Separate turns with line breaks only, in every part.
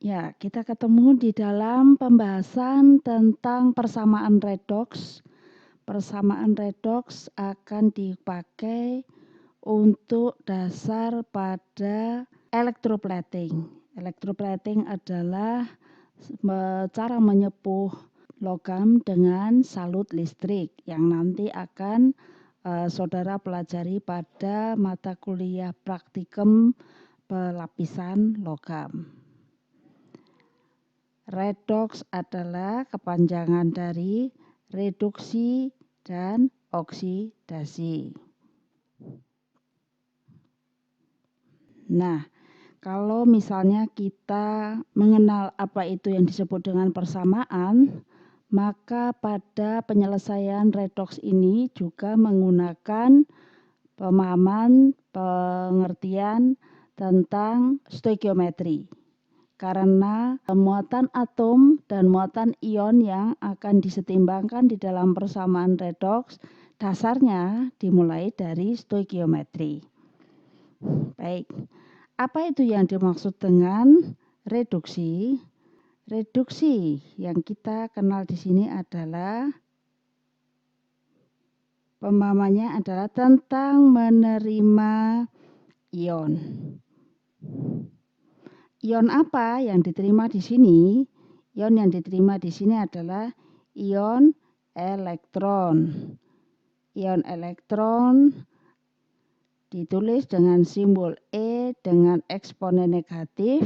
Ya, kita ketemu di dalam pembahasan tentang persamaan redoks. Persamaan redoks akan dipakai untuk dasar pada electroplating. Electroplating adalah cara menyepuh logam dengan salut listrik yang nanti akan saudara pelajari pada mata kuliah praktikum pelapisan logam. Redoks adalah kepanjangan dari reduksi dan oksidasi. Nah, kalau misalnya kita mengenal apa itu yang disebut dengan persamaan, maka pada penyelesaian redoks ini juga menggunakan pemahaman pengertian tentang stoikiometri. Karena muatan atom dan muatan ion yang akan disetimbangkan di dalam persamaan redoks dasarnya dimulai dari stoikiometri. Baik, apa itu yang dimaksud dengan reduksi? Reduksi yang kita kenal di sini adalah pemahamannya adalah tentang menerima ion. Ion apa yang diterima di sini? Ion yang diterima di sini adalah ion elektron. Ion elektron ditulis dengan simbol E dengan eksponen negatif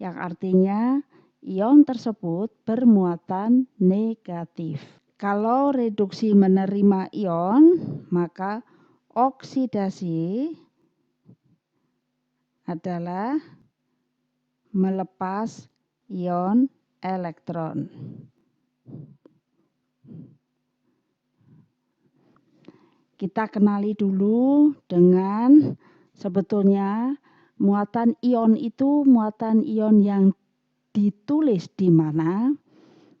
yang artinya ion tersebut bermuatan negatif. Kalau reduksi menerima ion, maka oksidasi adalah melepas ion elektron. Kita kenali dulu dengan sebetulnya muatan ion itu muatan ion yang ditulis di mana,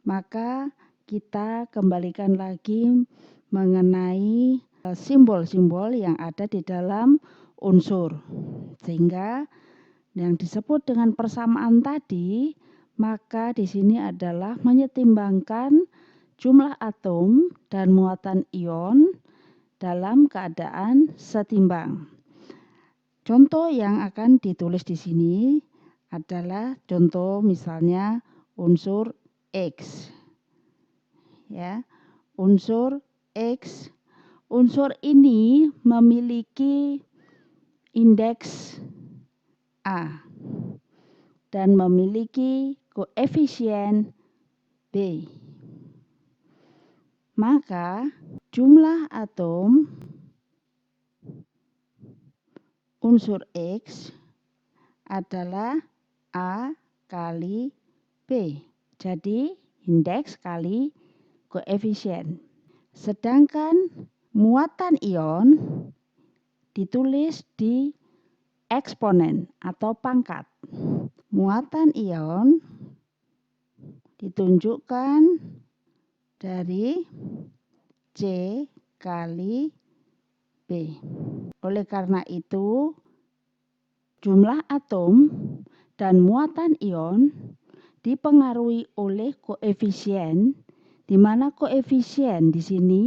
maka kita kembalikan lagi mengenai simbol-simbol yang ada di dalam unsur. Sehingga yang disebut dengan persamaan tadi, maka di sini adalah menyetimbangkan jumlah atom dan muatan ion dalam keadaan setimbang. Contoh yang akan ditulis di sini adalah contoh misalnya unsur X. Ya, unsur X. Unsur ini memiliki indeks A dan memiliki koefisien B. Maka jumlah atom unsur X adalah A kali B. Jadi indeks kali koefisien. Sedangkan muatan ion ditulis di eksponen atau pangkat. Muatan ion ditunjukkan dari C kali B. Oleh karena itu, jumlah atom dan muatan ion dipengaruhi oleh koefisien, di mana koefisien di sini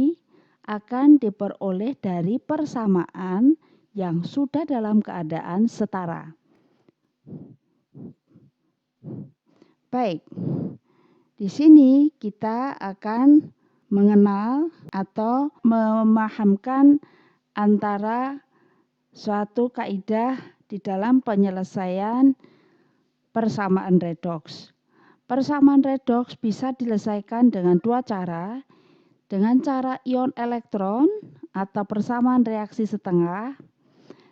akan diperoleh dari persamaan yang sudah dalam keadaan setara. Baik, di sini kita akan mengenal atau memahamkan antara suatu kaidah di dalam penyelesaian persamaan redoks. Persamaan redoks bisa diselesaikan dengan dua cara, dengan cara ion elektron atau persamaan reaksi setengah,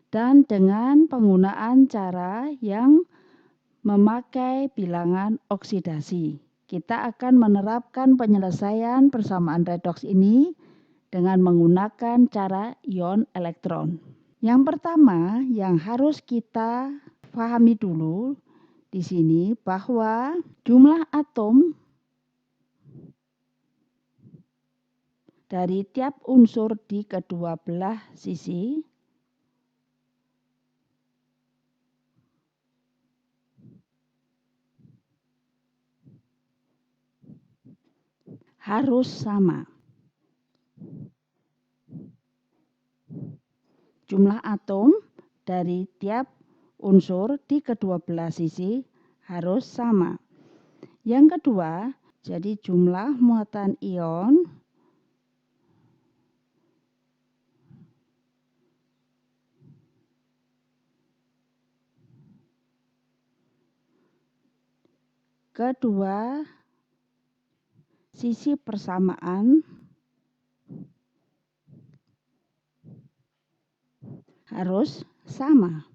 dan dengan penggunaan cara yang memakai bilangan oksidasi. Kita akan menerapkan penyelesaian persamaan redoks ini dengan menggunakan cara ion elektron. Yang pertama yang harus kita pahami dulu di sini bahwa jumlah atom dari tiap unsur di kedua belah sisi harus sama. Jumlah atom dari tiap unsur di kedua belah sisi harus sama. Yang kedua, jadi jumlah muatan ion kedua sisi persamaan harus sama.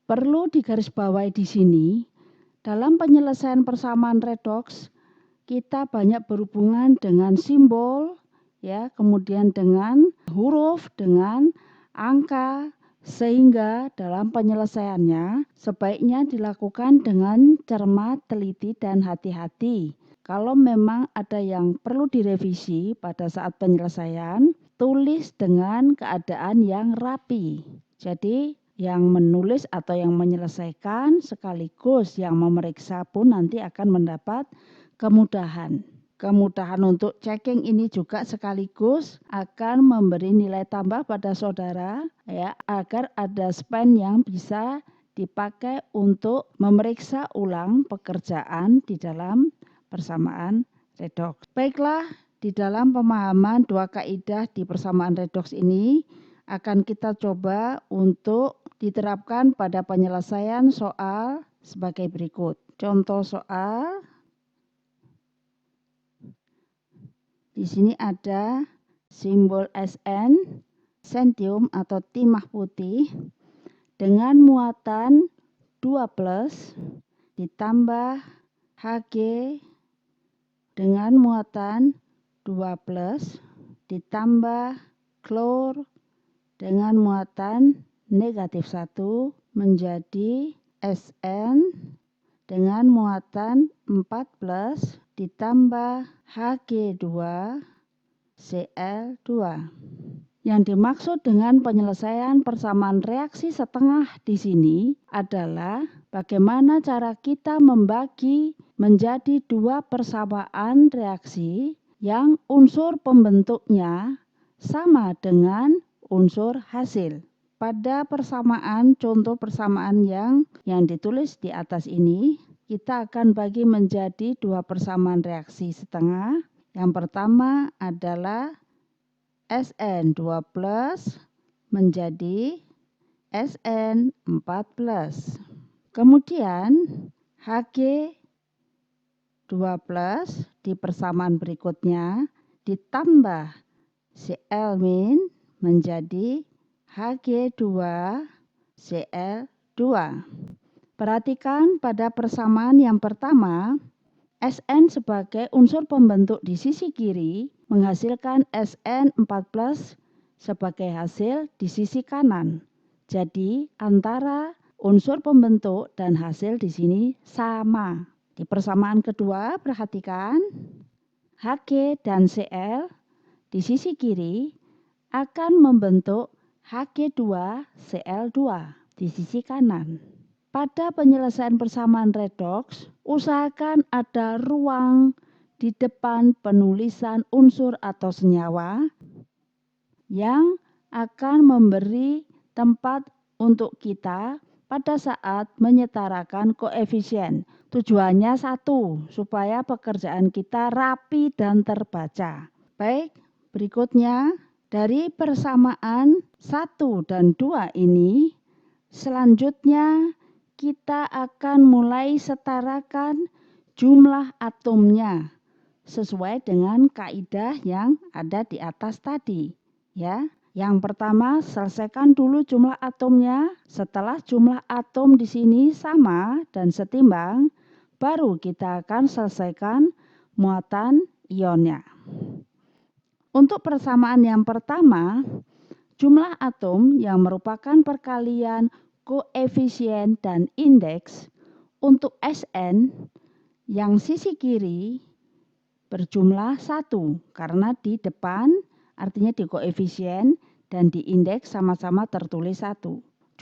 Perlu digarisbawahi di sini, dalam penyelesaian persamaan redoks, kita banyak berhubungan dengan simbol, ya, kemudian dengan huruf, dengan angka, sehingga dalam penyelesaiannya sebaiknya dilakukan dengan cermat, teliti, dan hati-hati. Kalau memang ada yang perlu direvisi pada saat penyelesaian, tulis dengan keadaan yang rapi. Jadi yang menulis atau yang menyelesaikan sekaligus yang memeriksa pun nanti akan mendapat kemudahan. Kemudahan untuk checking ini juga sekaligus akan memberi nilai tambah pada saudara, ya, agar ada span yang bisa dipakai untuk memeriksa ulang pekerjaan di dalam persamaan redoks. Baiklah, di dalam pemahaman dua kaidah di persamaan redoks ini akan kita coba untuk diterapkan pada penyelesaian soal sebagai berikut. Contoh soal. Di sini ada simbol Sn, sentium atau timah putih dengan muatan 2+ ditambah Hg dengan muatan 2+ ditambah klor dengan muatan -1 menjadi Sn dengan muatan 4+ ditambah Hg2 Cl2. Yang dimaksud dengan penyelesaian persamaan reaksi setengah di sini adalah bagaimana cara kita membagi menjadi dua persamaan reaksi yang unsur pembentuknya sama dengan unsur hasil. Pada persamaan, contoh persamaan yang ditulis di atas ini, kita akan bagi menjadi dua persamaan reaksi setengah. Yang pertama adalah Sn2+ menjadi Sn4+. Kemudian Hg2+ di persamaan berikutnya ditambah Cl- menjadi Hg2Cl2. Perhatikan pada persamaan yang pertama, Sn sebagai unsur pembentuk di sisi kiri menghasilkan Sn4+ sebagai hasil di sisi kanan. Jadi antara unsur pembentuk dan hasil di sini sama. Di persamaan kedua, perhatikan Hg dan Cl di sisi kiri akan membentuk Hg2Cl2 di sisi kanan. Pada penyelesaian persamaan redoks, usahakan ada ruang di depan penulisan unsur atau senyawa yang akan memberi tempat untuk kita pada saat menyetarakan koefisien. Tujuannya satu, supaya pekerjaan kita rapi dan terbaca. Baik, berikutnya dari persamaan 1 dan 2 ini, selanjutnya kita akan mulai setarakan jumlah atomnya sesuai dengan kaidah yang ada di atas tadi, ya. Yang pertama, selesaikan dulu jumlah atomnya. Setelah jumlah atom di sini sama dan setimbang, baru kita akan selesaikan muatan ionnya. Untuk persamaan yang pertama, jumlah atom yang merupakan perkalian koefisien dan indeks untuk Sn yang sisi kiri berjumlah 1 karena di depan artinya di koefisien dan di indeks sama-sama tertulis 1.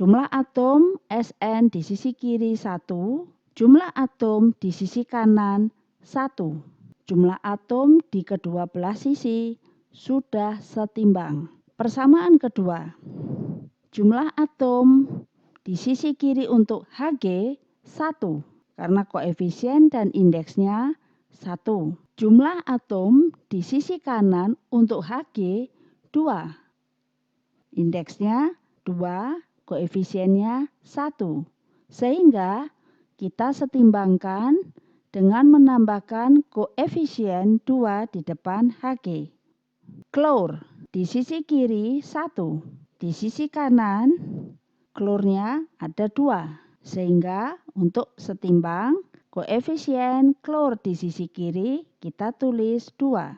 Jumlah atom Sn di sisi kiri 1, jumlah atom di sisi kanan 1. Jumlah atom di kedua belah sisi sudah setimbang. Persamaan kedua. Jumlah atom di sisi kiri untuk Hg 1 karena koefisien dan indeksnya 1. Jumlah atom di sisi kanan untuk Hg 2. Indeksnya 2, koefisiennya 1. Sehingga kita setimbangkan dengan menambahkan koefisien 2 di depan Hg. Klor di sisi kiri 1, di sisi kanan klornya ada 2. Sehingga untuk setimbang koefisien klor di sisi kiri kita tulis 2.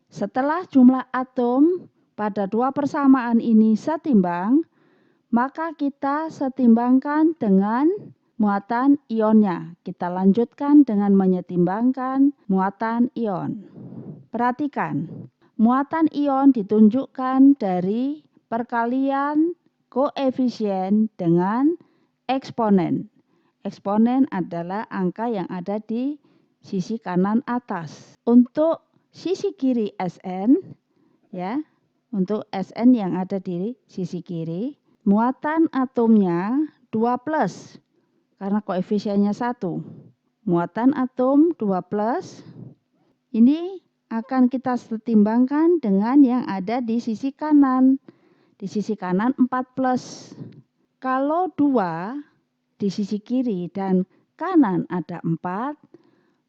Setelah jumlah atom pada dua persamaan ini setimbang, maka kita setimbangkan dengan muatan ionnya. Kita lanjutkan dengan menyetimbangkan muatan ion. Perhatikan, muatan ion ditunjukkan dari perkalian koefisien dengan eksponen. Eksponen adalah angka yang ada di sisi kanan atas. Untuk sisi kiri Sn, ya, untuk Sn yang ada di sisi kiri, muatan atomnya 2+, karena koefisiennya 1. Muatan atom 2+, ini akan kita setimbangkan dengan yang ada di sisi kanan. Di sisi kanan 4+. Kalau 2 di sisi kiri dan kanan ada 4,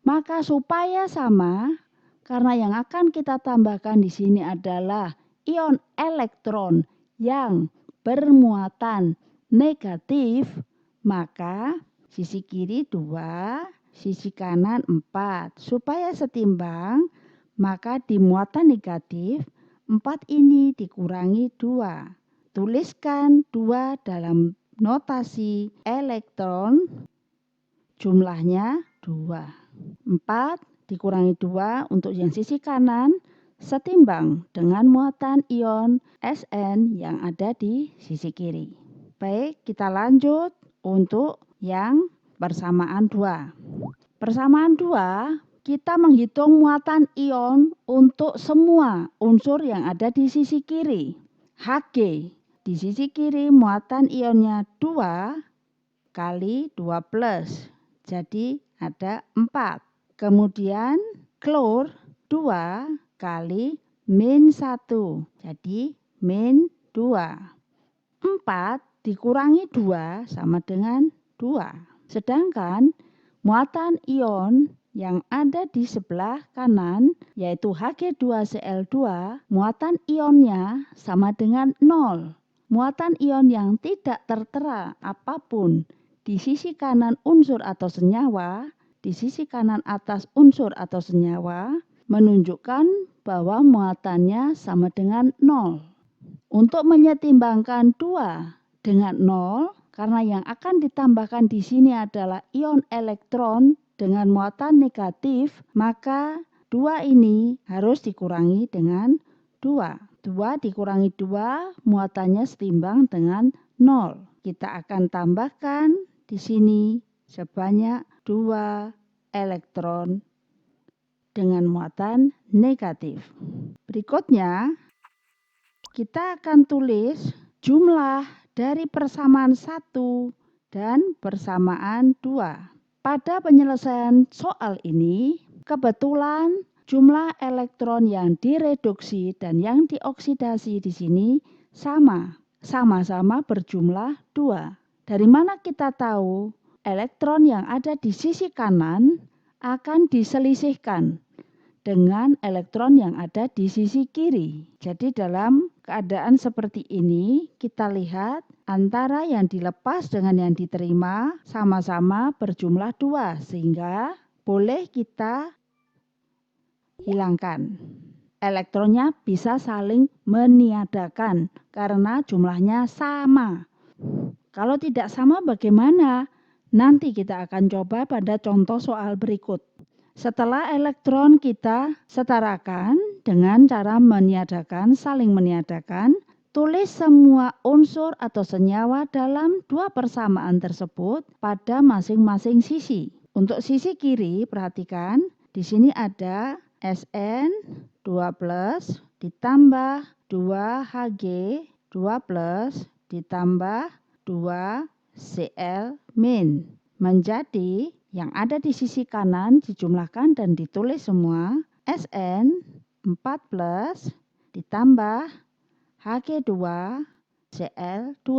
maka supaya sama, karena yang akan kita tambahkan di sini adalah ion elektron yang bermuatan negatif, maka sisi kiri 2, sisi kanan 4. Supaya setimbang, maka di muatan negatif 4 ini dikurangi 2. Tuliskan 2 dalam notasi elektron, jumlahnya 2. 4 dikurangi 2 untuk yang sisi kanan setimbang dengan muatan ion Sn yang ada di sisi kiri. Baik, kita lanjut untuk yang persamaan 2. Persamaan 2, kita menghitung muatan ion untuk semua unsur yang ada di sisi kiri. Hg di sisi kiri muatan ionnya 2 kali 2+, jadi ada 4. Kemudian klor 2 kali -1, jadi -2. 4 dikurangi 2 sama dengan 2. Sedangkan muatan ion yang ada di sebelah kanan yaitu Hg2Cl2, muatan ionnya sama dengan 0. Muatan ion yang tidak tertera apapun di sisi kanan unsur atau senyawa, di sisi kanan atas unsur atau senyawa, menunjukkan bahwa muatannya sama dengan 0. Untuk menyetimbangkan 2 dengan 0, karena yang akan ditambahkan di sini adalah ion elektron dengan muatan negatif, maka 2 ini harus dikurangi dengan 2. 2 dikurangi 2, muatannya setimbang dengan 0. Kita akan tambahkan di sini sebanyak 2 elektron dengan muatan negatif. Berikutnya, kita akan tulis jumlah dari persamaan 1 dan persamaan 2. Pada penyelesaian soal ini, kebetulan jumlah elektron yang direduksi dan yang dioksidasi di sini sama-sama berjumlah 2. Dari mana kita tahu elektron yang ada di sisi kanan akan diselisihkan dengan elektron yang ada di sisi kiri. Jadi dalam keadaan seperti ini kita lihat antara yang dilepas dengan yang diterima sama-sama berjumlah 2, sehingga boleh kita hilangkan. Elektronnya bisa saling meniadakan karena jumlahnya sama. Kalau tidak sama bagaimana? Nanti kita akan coba pada contoh soal berikut. Setelah elektron kita setarakan dengan cara saling meniadakan, tulis semua unsur atau senyawa dalam 2 persamaan tersebut pada masing-masing sisi. Untuk sisi kiri, perhatikan, Di sini ada SN2+ ditambah 2Hg 2+ ditambah 2Cl min. Menjadi yang ada di sisi kanan dijumlahkan dan ditulis semua SN4+ ditambah Hg2Cl2.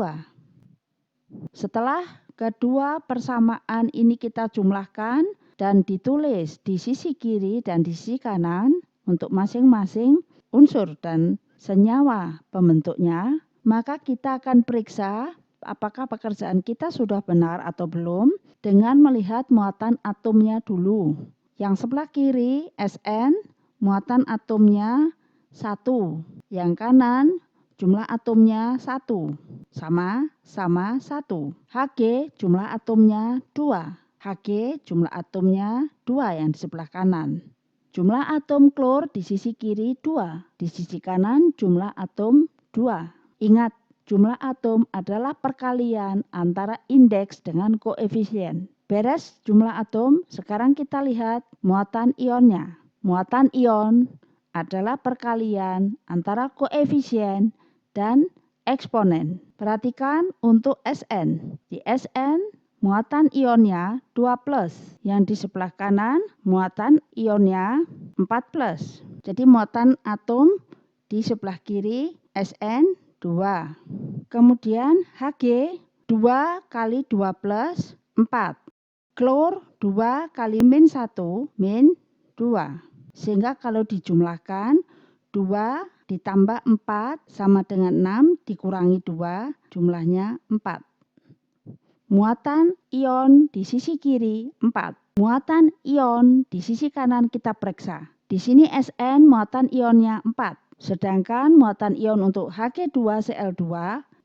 Setelah kedua persamaan ini kita jumlahkan dan ditulis di sisi kiri dan di sisi kanan untuk masing-masing unsur dan senyawa pembentuknya, maka kita akan periksa apakah pekerjaan kita sudah benar atau belum dengan melihat muatan atomnya dulu. Yang sebelah kiri Sn muatan atomnya 1, yang kanan jumlah atomnya 1, sama 1. Hg jumlah atomnya 2. Hg jumlah atomnya 2 yang di sebelah kanan. Jumlah atom klor di sisi kiri 2, di sisi kanan jumlah atom 2. Ingat, jumlah atom adalah perkalian antara indeks dengan koefisien. Beres jumlah atom, sekarang kita lihat muatan ionnya. Muatan ion adalah perkalian antara koefisien dan eksponen. Perhatikan untuk Sn. Di Sn muatan ionnya 2+, yang di sebelah kanan muatan ionnya 4+. Jadi muatan atom di sebelah kiri Sn 2. Kemudian Hg 2 kali 2+, 4. Klor 2 kali min 1, min 2. Sehingga kalau dijumlahkan 2 ditambah 4 sama dengan 6 dikurangi 2, jumlahnya 4. Muatan ion di sisi kiri 4. Muatan ion di sisi kanan kita periksa. Di sini Sn muatan ionnya 4. Sedangkan muatan ion untuk Hg2Cl2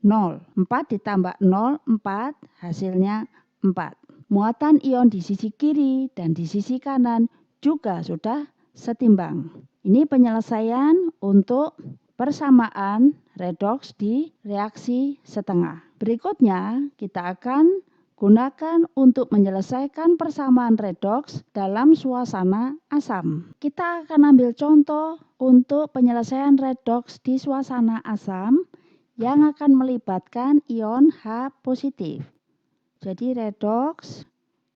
0. 4 ditambah 0, 4, hasilnya 4. Muatan ion di sisi kiri dan di sisi kanan juga sudah setimbang. Ini penyelesaian untuk persamaan redoks di reaksi setengah. Berikutnya kita akan gunakan untuk menyelesaikan persamaan redoks dalam suasana asam. Kita akan ambil contoh untuk penyelesaian redoks di suasana asam yang akan melibatkan ion H positif. Jadi redoks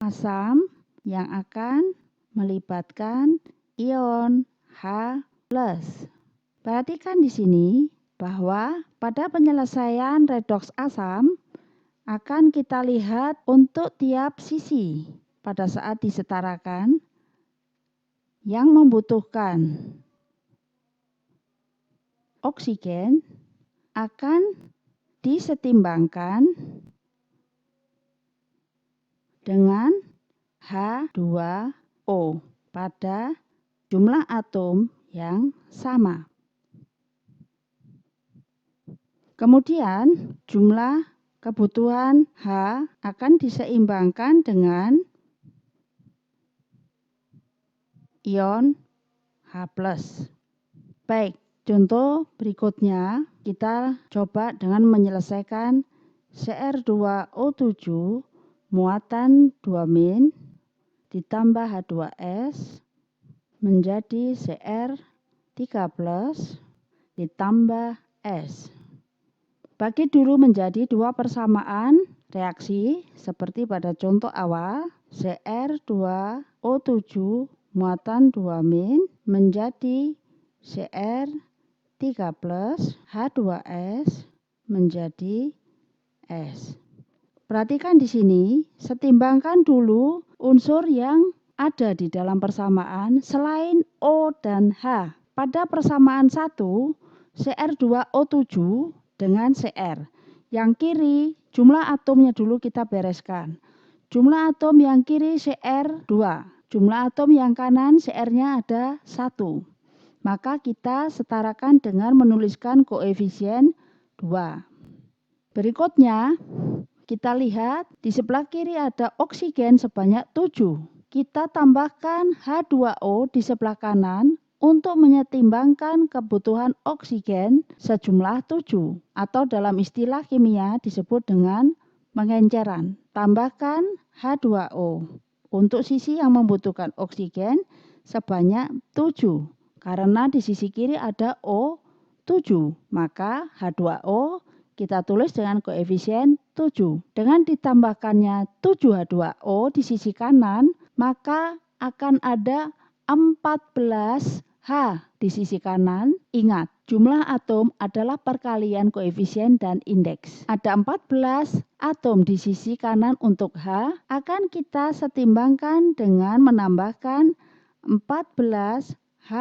asam yang akan melibatkan ion H+. Perhatikan di sini bahwa pada penyelesaian redoks asam akan kita lihat untuk tiap sisi pada saat disetarakan yang membutuhkan oksigen akan disetimbangkan dengan H2O pada jumlah atom yang sama. Kemudian jumlah kebutuhan H akan diseimbangkan dengan ion H+. Baik, contoh berikutnya kita coba dengan menyelesaikan Cr2O7 muatan 2- ditambah H2S menjadi Cr3+ ditambah S. Bagi dulu menjadi dua persamaan reaksi seperti pada contoh awal, Cr2O7 muatan 2- menjadi Cr3+ H2S menjadi S. Perhatikan di sini, setimbangkan dulu unsur yang ada di dalam persamaan selain O dan H. Pada persamaan 1, Cr2O7 dengan Cr. Yang kiri, jumlah atomnya dulu kita bereskan. Jumlah atom yang kiri Cr2. Jumlah atom yang kanan Cr-nya ada 1. Maka kita setarakan dengan menuliskan koefisien 2. Berikutnya, kita lihat di sebelah kiri ada oksigen sebanyak 7. Kita tambahkan H2O di sebelah kanan untuk menyetimbangkan kebutuhan oksigen sejumlah 7 atau dalam istilah kimia disebut dengan pengenceran. Tambahkan H2O. Untuk sisi yang membutuhkan oksigen sebanyak 7. Karena di sisi kiri ada O7, maka H2O kita tulis dengan koefisien 7. Dengan ditambahkannya 7H2O di sisi kanan, maka akan ada 14H di sisi kanan. Ingat, jumlah atom adalah perkalian koefisien dan indeks. Ada 14 atom di sisi kanan untuk H, akan kita setimbangkan dengan menambahkan 14 H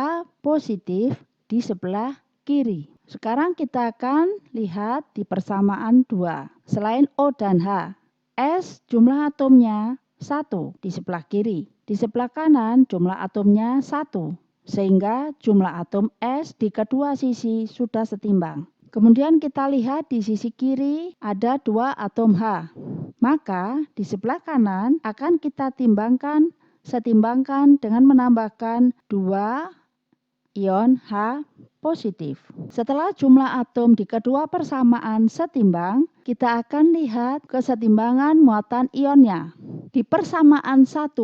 positif di sebelah kiri. Sekarang kita akan lihat di persamaan 2. Selain O dan H, S jumlah atomnya 1 di sebelah kiri. Di sebelah kanan jumlah atomnya 1. Sehingga jumlah atom S di kedua sisi sudah setimbang. Kemudian kita lihat di sisi kiri ada 2 atom H. Maka di sebelah kanan akan kita setimbangkan dengan menambahkan 2 ion H positif. Setelah jumlah atom di kedua persamaan setimbang, kita akan lihat kesetimbangan muatan ionnya. Di persamaan 1,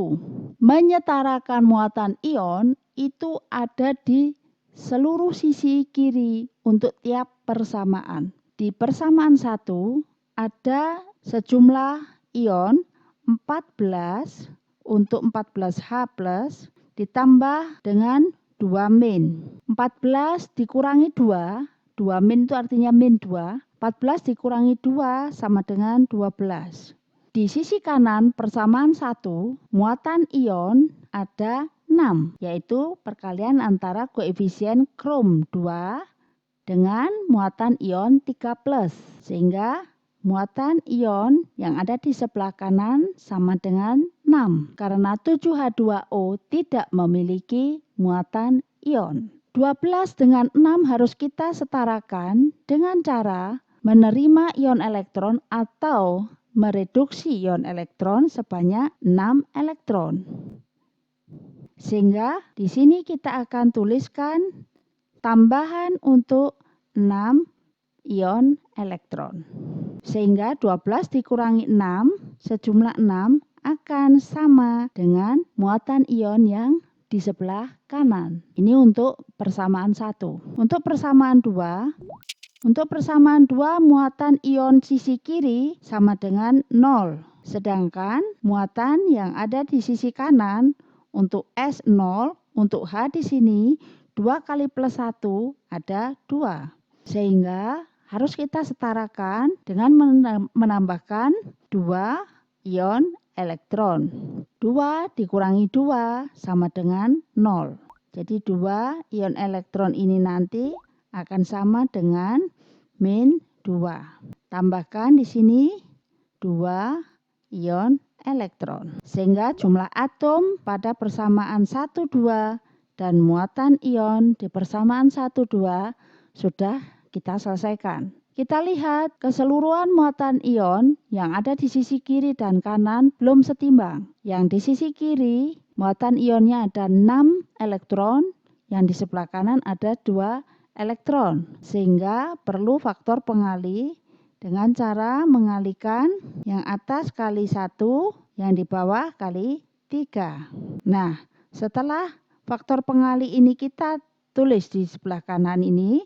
menyetarakan muatan ion itu ada di seluruh sisi kiri untuk tiap persamaan. Di persamaan 1 ada sejumlah ion 14 untuk 14H+ ditambah dengan 2 min. 14 dikurangi 2, 2 min itu artinya min 2. 14 dikurangi 2 sama dengan 12. Di sisi kanan persamaan 1, muatan ion ada 6, yaitu perkalian antara koefisien krom 2 dengan muatan ion 3+. Sehingga muatan ion yang ada di sebelah kanan sama dengan 6. Karena 7H2O tidak memiliki muatan ion. 12 dengan 6 harus kita setarakan dengan cara menerima ion elektron atau mereduksi ion elektron sebanyak 6 elektron. Sehingga di sini kita akan tuliskan tambahan untuk 6 ion elektron. Sehingga 12 dikurangi 6, sejumlah 6 akan sama dengan muatan ion yang di sebelah kanan. Ini untuk persamaan 1. Untuk persamaan 2, muatan ion sisi kiri sama dengan 0. Sedangkan muatan yang ada di sisi kanan untuk S0, untuk H di sini 2 kali plus 1 ada 2. Sehingga harus kita setarakan dengan menambahkan 2 ion elektron. 2 dikurangi 2 sama dengan 0. Jadi 2 ion elektron ini nanti akan sama dengan min 2. Tambahkan di sini 2 ion elektron. Sehingga jumlah atom pada persamaan 1, 2 dan muatan ion di persamaan 1, 2 sudah kita selesaikan. Kita lihat keseluruhan muatan ion yang ada di sisi kiri dan kanan belum setimbang. Yang di sisi kiri muatan ionnya ada 6 elektron, yang di sebelah kanan ada 2 elektron. Sehingga perlu faktor pengali dengan cara mengalikan yang atas kali 1, yang di bawah kali 3. Nah, setelah faktor pengali ini kita tulis di sebelah kanan ini,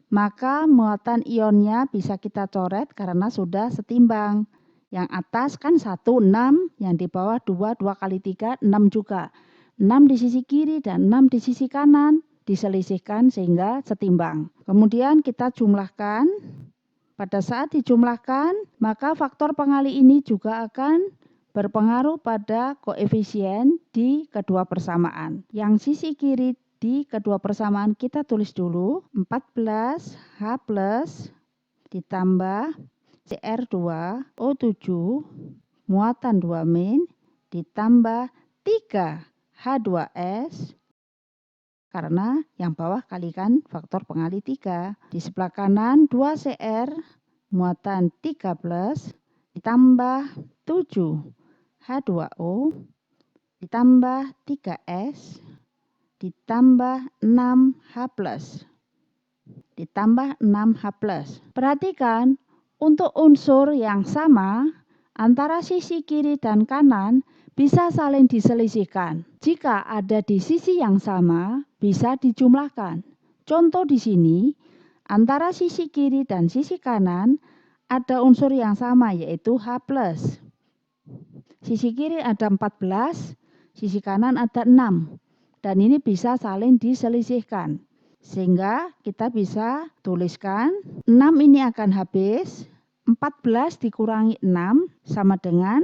maka muatan ionnya bisa kita coret karena sudah setimbang. Yang atas kan 1, 6, yang di bawah 2, 2 kali 3, 6 juga. 6 di sisi kiri dan 6 di sisi kanan diselisihkan sehingga setimbang. Kemudian kita jumlahkan. Pada saat dijumlahkan, maka faktor pengali ini juga akan berpengaruh pada koefisien di kedua persamaan. Yang sisi kiri di kedua persamaan kita tulis dulu 14H+ ditambah Cr2O7 muatan 2 min ditambah 3H2S karena yang bawah kalikan faktor pengali 3. Di sebelah kanan 2Cr muatan 3+ ditambah 7H2O ditambah 3S ditambah 6H+, ditambah 6H+. Perhatikan, untuk unsur yang sama antara sisi kiri dan kanan bisa saling diselisihkan. Jika ada di sisi yang sama, bisa dijumlahkan. Contoh di sini, antara sisi kiri dan sisi kanan ada unsur yang sama yaitu H+. Sisi kiri ada 14, sisi kanan ada 6. Dan ini bisa saling diselisihkan. Sehingga kita bisa tuliskan 6 ini akan habis, 14 dikurangi 6 sama dengan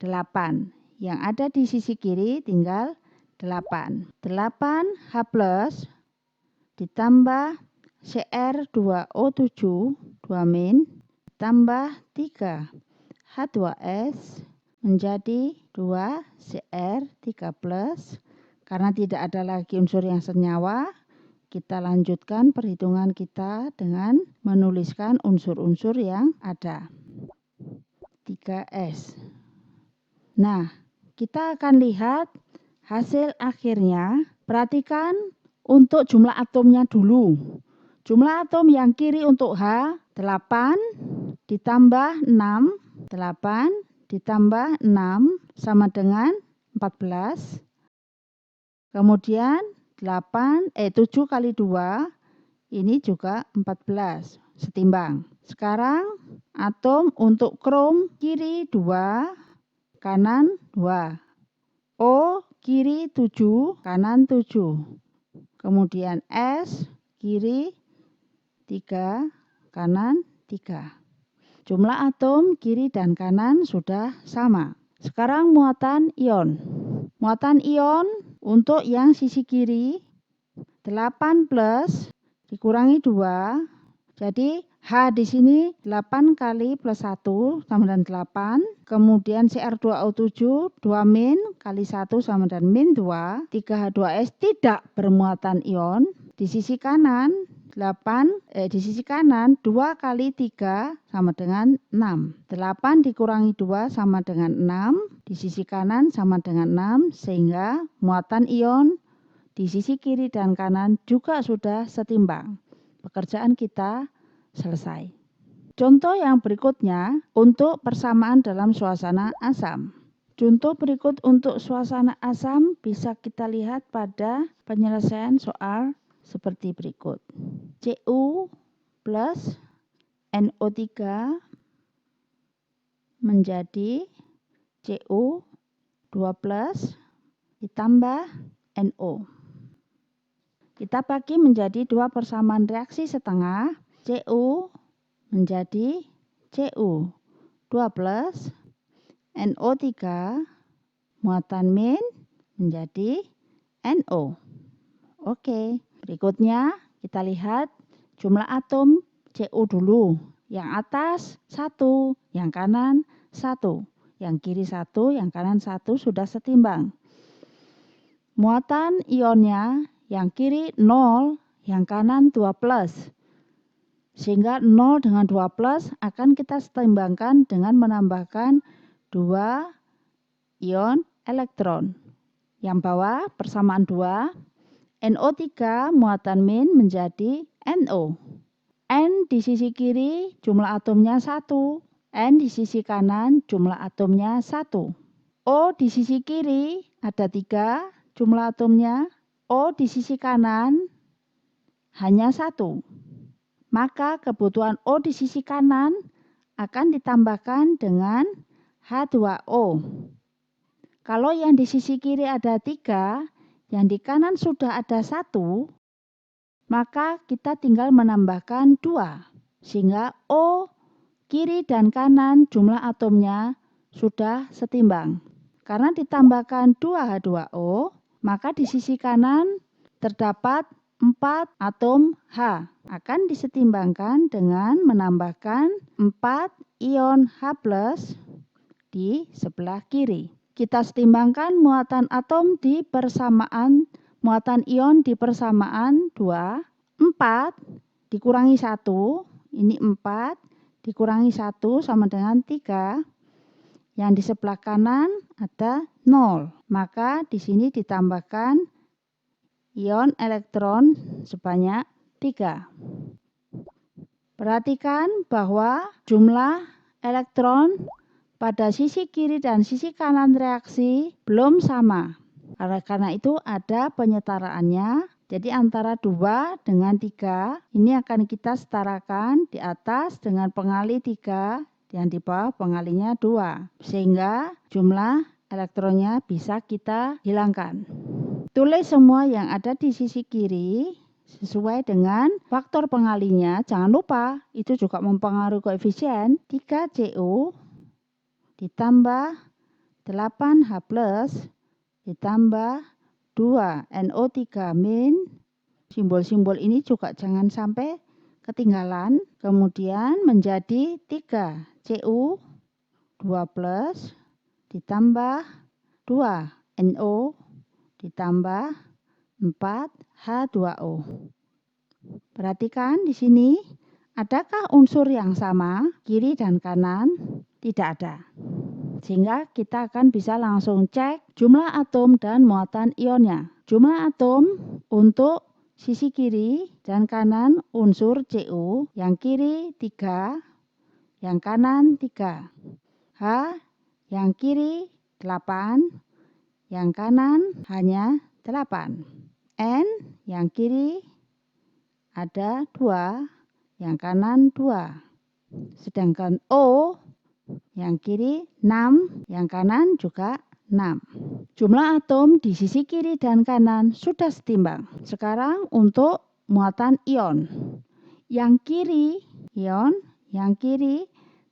8. Yang ada di sisi kiri tinggal 8. 8H+ ditambah Cr2O7 2- tambah 3H2S menjadi 2Cr3+. Karena tidak ada lagi unsur yang senyawa, kita lanjutkan perhitungan kita dengan menuliskan unsur-unsur yang ada. 3S. Nah, kita akan lihat hasil akhirnya. Perhatikan untuk jumlah atomnya dulu. Jumlah atom yang kiri untuk H, 8 ditambah 6. 8 ditambah 6 sama dengan 14. Kemudian 7 kali 2 ini juga 14, setimbang. Sekarang atom untuk krom kiri 2, kanan 2. O kiri 7, kanan 7. Kemudian S kiri 3, kanan 3. Jumlah atom kiri dan kanan sudah sama. Sekarang muatan ion. Muatan ion untuk yang sisi kiri 8+ dikurangi 2. Jadi H di sini 8 kali plus 1 sama dengan 8. Kemudian Cr2O7 2- kali 1 sama dengan -2. 3H2S tidak bermuatan ion. Di sisi kanan 2 kali 3 sama dengan 6. 8 dikurangi 2 sama dengan 6. Di sisi kanan sama dengan 6. Sehingga muatan ion di sisi kiri dan kanan juga sudah setimbang. Pekerjaan kita selesai. Contoh yang berikutnya untuk persamaan dalam suasana asam. Contoh berikut untuk suasana asam bisa kita lihat pada penyelesaian soal seperti berikut. Cu plus NO3 menjadi Cu2+ ditambah NO. Kita bagi menjadi dua persamaan reaksi setengah. Cu menjadi Cu2+, NO3 muatan min menjadi NO. Oke, berikutnya kita lihat jumlah atom Cu dulu. Yang atas 1, yang kanan 1, yang kiri 1, yang kanan 1 sudah setimbang. Muatan ionnya yang kiri 0, yang kanan 2+. Sehingga 0 dengan 2+ akan kita setimbangkan dengan menambahkan 2 ion elektron. Yang bawah persamaan 2, NO3 muatan min menjadi NO. N di sisi kiri jumlah atomnya 1, N di sisi kanan jumlah atomnya 1. O di sisi kiri ada 3 jumlah atomnya, O di sisi kanan hanya 1. Maka kebutuhan O di sisi kanan akan ditambahkan dengan H2O. Kalau yang di sisi kiri ada 3, yang di kanan sudah ada 1, maka kita tinggal menambahkan 2. Sehingga O kiri dan kanan jumlah atomnya sudah setimbang. Karena ditambahkan 2H2O, maka di sisi kanan terdapat 4 atom H. Akan disetimbangkan dengan menambahkan 4 ion H+ di sebelah kiri. Kita setimbangkan muatan atom di persamaan, muatan ion di persamaan 2, 4 dikurangi 1, ini 4 dikurangi 1 sama dengan 3. Yang di sebelah kanan ada 0, maka di sini ditambahkan ion elektron sebanyak 3. Perhatikan bahwa jumlah elektron pada sisi kiri dan sisi kanan reaksi belum sama. Karena itu ada penyetaraannya. Jadi antara 2 dengan 3 ini akan kita setarakan di atas dengan pengali 3 dan di bawah pengalinya 2. Sehingga jumlah elektronnya bisa kita hilangkan. Tulis semua yang ada di sisi kiri sesuai dengan faktor pengalinya. Jangan lupa itu juga mempengaruhi koefisien 3Cu ditambah 8H plus ditambah 2NO3 min. Simbol-simbol ini juga jangan sampai ketinggalan. Kemudian menjadi 3Cu 2 plus ditambah 2NO ditambah 4H2O. Perhatikan di sini, adakah unsur yang sama kiri dan kanan? Tidak ada. Sehingga kita akan bisa langsung cek jumlah atom dan muatan ionnya. Jumlah atom untuk sisi kiri dan kanan unsur Cu, yang kiri 3, yang kanan 3. H yang kiri 8, yang kanan hanya 8. N yang kiri ada 2, yang kanan 2. Sedangkan O yang kiri 6, yang kanan juga 6. Jumlah atom di sisi kiri dan kanan sudah setimbang. Sekarang untuk muatan ion. Yang kiri ion, yang kiri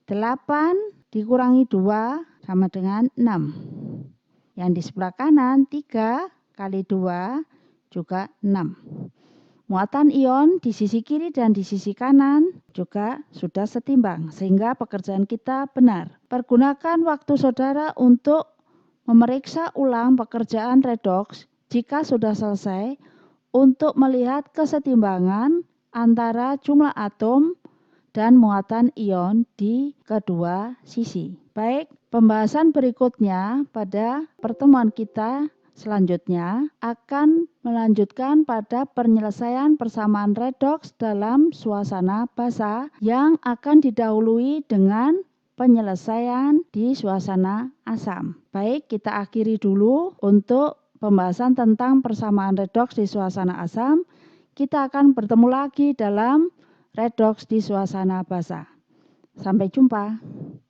8 dikurangi 2 sama dengan 6. Yang di sebelah kanan 3 kali 2 juga 6. Muatan ion di sisi kiri dan di sisi kanan juga sudah setimbang, sehingga pekerjaan kita benar. Pergunakan waktu saudara untuk memeriksa ulang pekerjaan redoks jika sudah selesai untuk melihat kesetimbangan antara jumlah atom dan muatan ion di kedua sisi. Baik, pembahasan berikutnya pada pertemuan kita selanjutnya akan melanjutkan pada penyelesaian persamaan redoks dalam suasana basa yang akan didahului dengan penyelesaian di suasana asam. Baik, kita akhiri dulu untuk pembahasan tentang persamaan redoks di suasana asam. Kita akan bertemu lagi dalam redoks di suasana basa. Sampai jumpa.